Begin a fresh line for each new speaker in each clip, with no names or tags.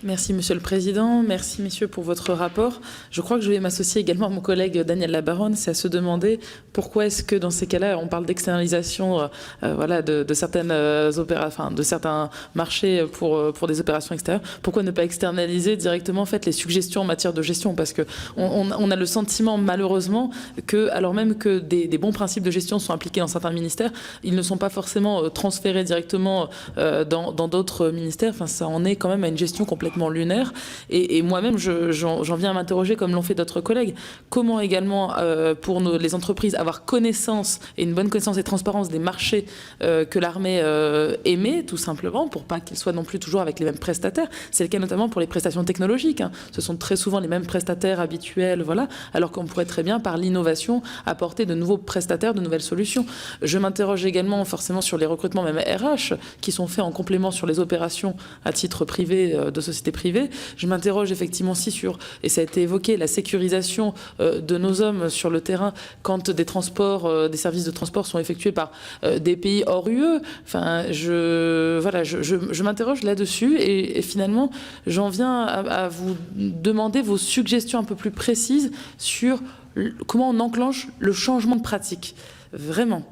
Merci Monsieur le Président, merci messieurs pour votre rapport. Je crois que je vais m'associer également à mon collègue Daniel Labaronne, c'est à se demander pourquoi est-ce que dans ces cas-là on parle d'externalisation voilà, de certaines de certains marchés pour des opérations extérieures. Pourquoi ne pas externaliser directement en fait, les suggestions en matière de gestion? Parce qu'on a le sentiment malheureusement que alors même que des bons principes de gestion sont appliqués dans certains ministères, ils ne sont pas forcément transférés directement dans d'autres ministères. Enfin, ça en est quand même à une gestion complètement lunaire. Et moi-même, j'en viens à m'interroger, comme l'ont fait d'autres collègues, comment également, pour les entreprises, avoir connaissance et une bonne connaissance et transparence des marchés que l'armée émet, tout simplement, pour pas qu'ils soient non plus toujours avec les mêmes prestataires. C'est le cas notamment pour les prestations technologiques. Hein. Ce sont très souvent les mêmes prestataires habituels, voilà, alors qu'on pourrait très bien, par l'innovation, apporter de nouveaux prestataires, de nouvelles solutions. Je m'interroge également forcément sur les recrutements, même RH, qui sont faits en complément sur les opérations à titre privé de sociétés privées. Je m'interroge effectivement aussi sur, et ça a été évoqué, la sécurisation de nos hommes sur le terrain quand des transports, des services de transport sont effectués par des pays hors UE. Enfin, je m'interroge là-dessus et finalement, j'en viens à vous demander vos suggestions un peu plus précises sur comment on enclenche le changement de pratique. Vraiment.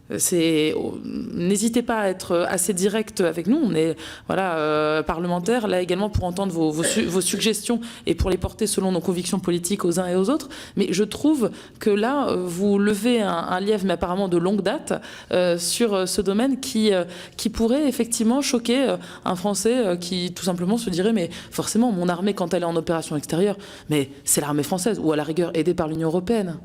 N'hésitez pas à être assez direct avec nous, on est voilà, parlementaires, là également pour entendre vos suggestions et pour les porter selon nos convictions politiques aux uns et aux autres. Mais je trouve que là, vous levez un lièvre, mais apparemment de longue date, sur ce domaine qui pourrait effectivement choquer un Français qui tout simplement se dirait mais forcément mon armée quand elle est en opération extérieure, mais c'est l'armée française ou à la rigueur aidée par l'Union européenne.